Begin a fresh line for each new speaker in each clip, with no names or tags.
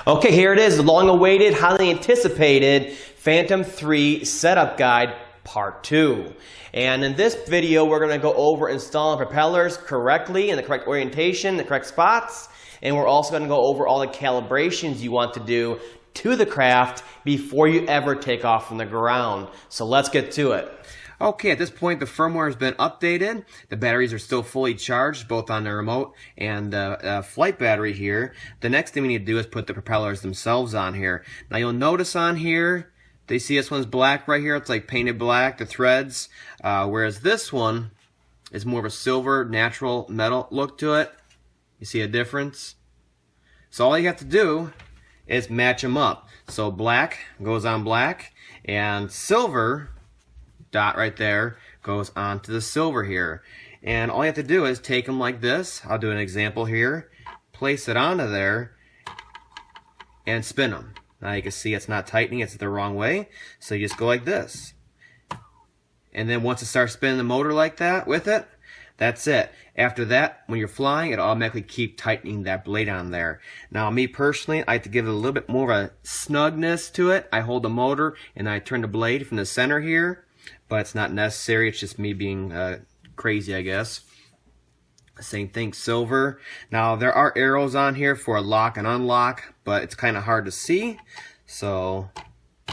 Okay, here it is, the long-awaited, highly anticipated Phantom 3 Setup Guide Part 2. And in this video, we're going to go over installing propellers correctly in the correct orientation, the correct spots, and we're also going to go over all the calibrations you want to do to the craft before you ever take off from the ground. So let's get to it. Okay, at this point the firmware has been updated. The batteries are still fully charged, both on the remote and flight battery here. The next thing we need to do is put the propellers themselves on here. Now you'll notice on here, they see this one's black right here. It's like painted black, the threads. Whereas this one is more of a silver, natural metal look to it. You see a difference? So all you have to do is match them up. So black goes on black, and silver dot right there goes onto the silver here. And all you have to do is take them like this. I'll do an example here. Place it onto there and spin them. Now you can see it's not tightening, it's the wrong way. So you just go like this. And then once it starts spinning the motor like that with it, that's it. After that, when you're flying, it automatically keep tightening that blade on there. Now, me personally, I like to give it a little bit more of a snugness to it. I hold the motor and I turn the blade from the center here, but it's not necessary. It's just me being crazy, I guess. Same thing, silver. Now, there are arrows on here for lock and unlock, but it's kind of hard to see. So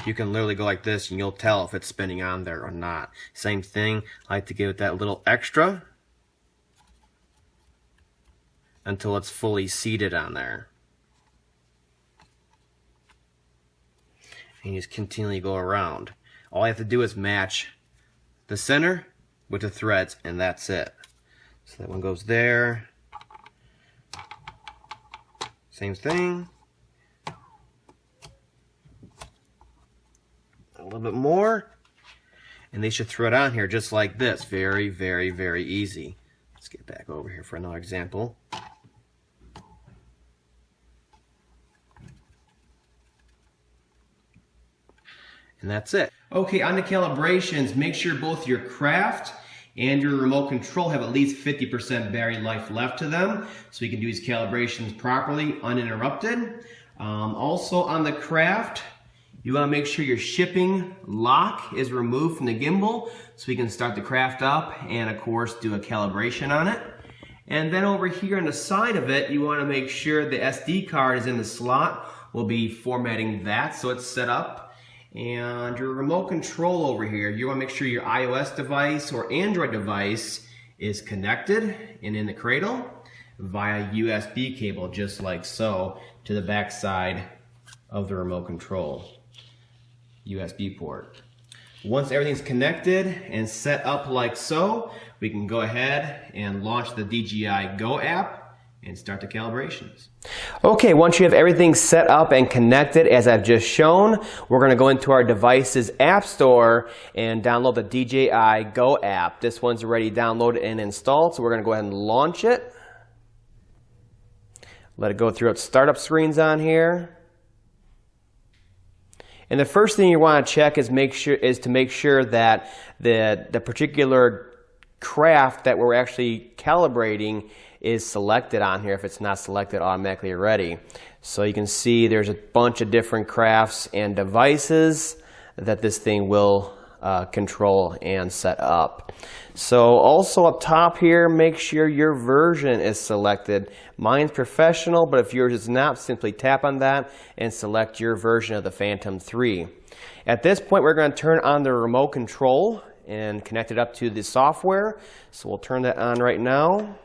you can literally go like this and you'll tell if it's spinning on there or not. Same thing, I like to give it that little extra until it's fully seated on there. And you just continually go around. All I have to do is match the center with the threads, and that's it. So that one goes there. Same thing. A little bit more. And they should thread on here just like this. Very, very, very easy. Let's get back over here for another example. And that's it. Okay, on the calibrations, make sure both your craft and your remote control have at least 50% battery life left to them, so you can do these calibrations properly, uninterrupted. Also on the craft, you want to make sure your shipping lock is removed from the gimbal, so we can start the craft up and of course do a calibration on it. And then over here on the side of it, you want to make sure the SD card is in the slot. We'll be formatting that so it's set up. And your remote control over here, you want to make sure your iOS device or Android device is connected and in the cradle via USB cable, just like so, to the back side of the remote control USB port. Once everything's connected and set up like so, we can go ahead and launch the DJI Go app and start the calibrations. Okay, once you have everything set up and connected as I've just shown, we're going to go into our device's app store and download the DJI Go app. This one's already downloaded and installed, so we're going to go ahead and launch it. Let it go through its startup screens on here. And the first thing you want to check is to make sure that the particular craft that we're actually calibrating is selected on here. If it's not selected automatically already. So you can see there's a bunch of different crafts and devices that this thing will control and set up. So also up top here, make sure your version is selected. Mine's professional, but if yours is not, simply tap on that and select your version of the Phantom 3. At this point, we're going to turn on the remote control and connect it up to the software. So we'll turn that on right now.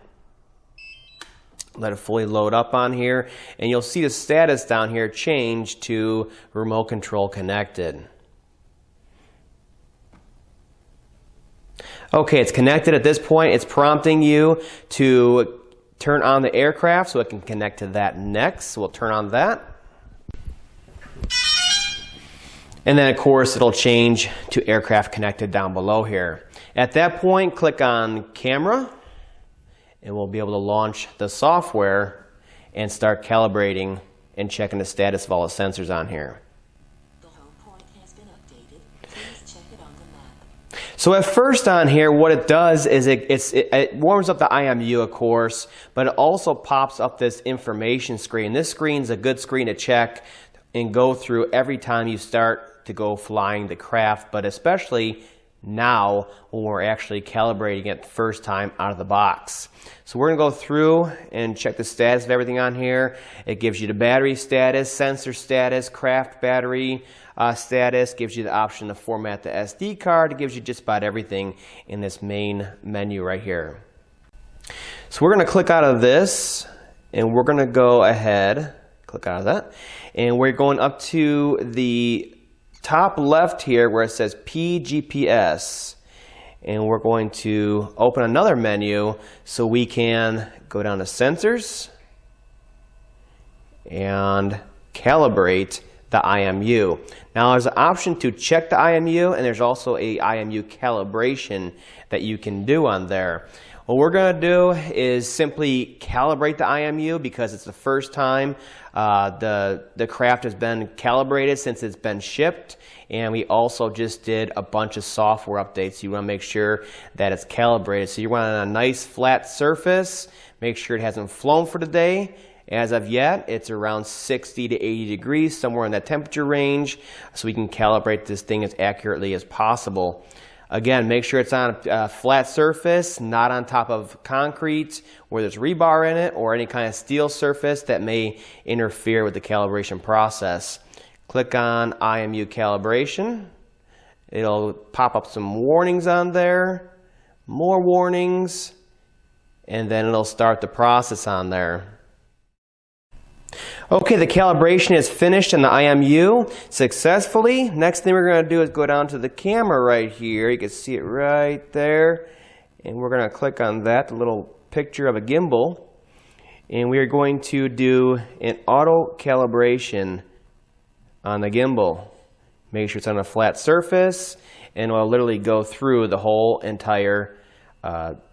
Let it fully load up on here, and you'll see the status down here change to remote control connected. Okay, it's connected at this point. It's prompting you to turn on the aircraft so it can connect to that next. So we'll turn on that. And then of course it'll change to aircraft connected down below here. At that point, click on camera, and we'll be able to launch the software and start calibrating and checking the status of all the sensors on here.
The home point has been updated. Please check it on the map.
So at first on here, what it does is it warms up the IMU, of course, but it also pops up this information screen. This screen's a good screen to check and go through every time you start to go flying the craft, but especially now when we're actually calibrating it the first time out of the box. So we're going to go through and check the status of everything on here. It gives you the battery status, sensor status, craft battery status, gives you the option to format the SD card. It gives you just about everything in this main menu right here. So we're going to click out of this and we're going to go ahead, click out of that, and we're going up to the top left here where it says PGPS, and we're going to open another menu so we can go down to sensors and calibrate the IMU. Now there's an option to check the IMU, and there's also a IMU calibration that you can do on there. What we're going to do is simply calibrate the IMU because it's the first time the craft has been calibrated since it's been shipped, and we also just did a bunch of software updates. So you want to make sure that it's calibrated. So you want a nice flat surface, make sure it hasn't flown for the day. As of yet, it's around 60 to 80 degrees, somewhere in that temperature range, so we can calibrate this thing as accurately as possible. Again, make sure it's on a flat surface, not on top of concrete where there's rebar in it or any kind of steel surface that may interfere with the calibration process. Click on IMU calibration. It'll pop up some warnings on there, more warnings, and then it'll start the process on there. Okay, the calibration is finished in the IMU successfully. Next thing we're going to do is go down to the camera right here. You can see it right there. And we're going to click on that, the little picture of a gimbal. And we are going to do an auto calibration on the gimbal. Make sure it's on a flat surface, and we'll literally go through the whole entire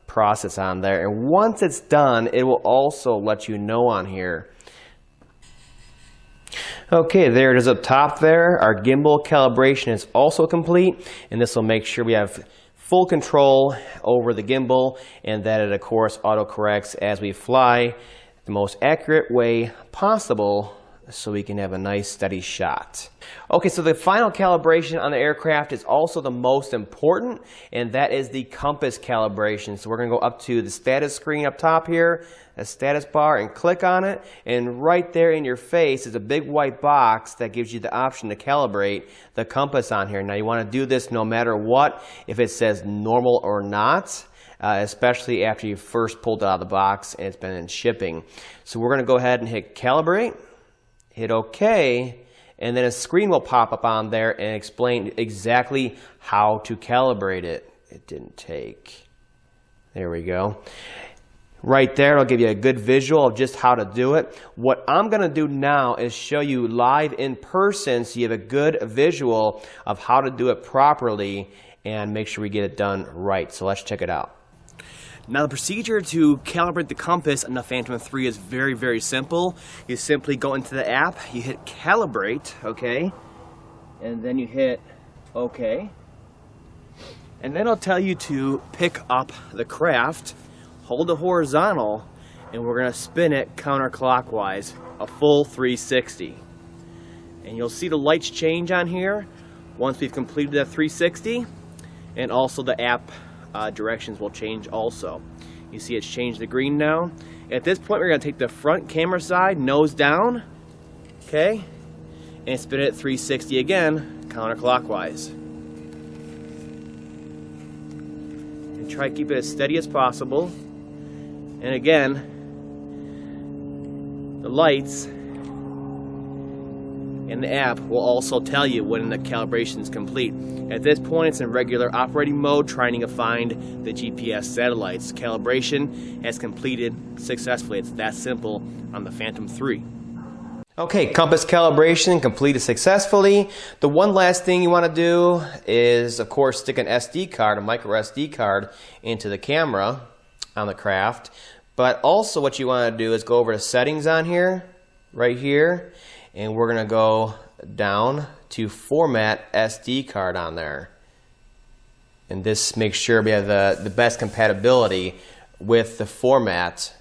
process on there. And once it's done, it will also let you know on here. Okay, there it is up top there. Our gimbal calibration is also complete, and this will make sure we have full control over the gimbal and that it, of course, autocorrects as we fly the most accurate way possible so we can have a nice steady shot. Okay, so the final calibration on the aircraft is also the most important, and that is the compass calibration. So we're going to go up to the status screen up top here, a status bar, and click on it, and right there in your face is a big white box that gives you the option to calibrate the compass on here. Now you want to do this no matter what, if it says normal or not, especially after you first pulled it out of the box and it's been in shipping. So we're going to go ahead and hit calibrate, hit OK, and then a screen will pop up on there and explain exactly how to calibrate it. It didn't take. There we go. Right there, it'll give you a good visual of just how to do it. What I'm going to do now is show you live in person so you have a good visual of how to do it properly and make sure we get it done right. So let's check it out. Now the procedure to calibrate the compass on the Phantom 3 is very, very simple. You simply go into the app, you hit calibrate, okay, and then you hit OK. And then it'll tell you to pick up the craft, hold it horizontal, and we're going to spin it counterclockwise, a full 360. And you'll see the lights change on here once we've completed that 360, and also the app directions will change also. You see it's changed to green now. At this point, we're going to take the front camera side, nose down, okay, and spin it at 360 again, counterclockwise. And try to keep it as steady as possible. And again, the lights in the app will also tell you when the calibration is complete. At this point, it's in regular operating mode, trying to find the GPS satellites. Calibration has completed successfully. It's that simple on the Phantom 3. Okay, compass calibration completed successfully. The one last thing you want to do is, of course, stick an SD card, a micro SD card, into the camera on the craft. But also what you want to do is go over to settings on here, right here, and we're going to go down to format SD card on there. And this makes sure we have the best compatibility with the format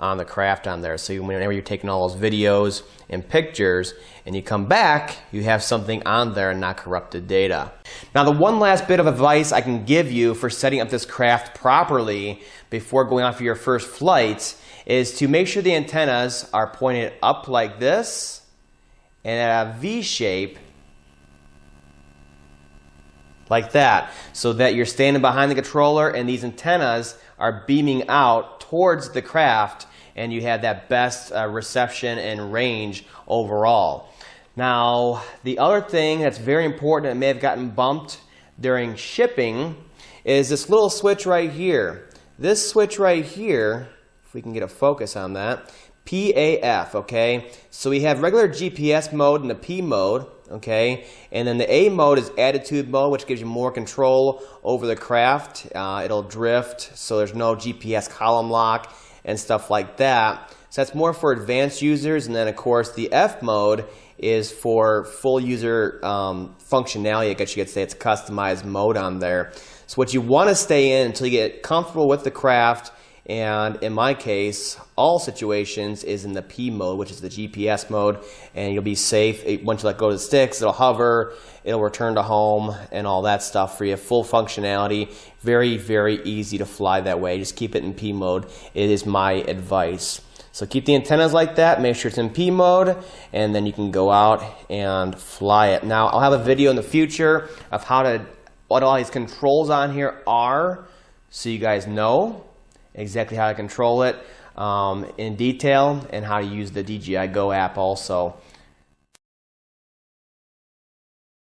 on the craft on there. So whenever you're taking all those videos and pictures and you come back, you have something on there and not corrupted data. Now, the one last bit of advice I can give you for setting up this craft properly before going off your first flight is to make sure the antennas are pointed up like this and at a V shape like that, so that you're standing behind the controller and these antennas are beaming out towards the craft and you have that best reception and range overall. Now, the other thing that's very important that may have gotten bumped during shipping is this little switch right here. This switch right here, if we can get a focus on that, PAF, okay? So we have regular GPS mode and the P mode, okay? And then the A mode is attitude mode, which gives you more control over the craft. It'll drift, so there's no GPS column lock and stuff like that. So that's more for advanced users. And then, of course, the F mode is for full user functionality. I guess you could say it's a customized mode on there. So what you want to stay in until you get comfortable with the craft, and in my case, all situations, is in the P mode, which is the GPS mode, and you'll be safe. Once you let go of the sticks, it'll hover, it'll return to home, and all that stuff for you. Full functionality, very, very easy to fly that way. Just keep it in P mode. It is my advice. So keep the antennas like that, make sure it's in P mode, and then you can go out and fly it. Now, I'll have a video in the future of what all these controls on here are, so you guys know exactly how to control it in detail and how to use the DJI Go app also.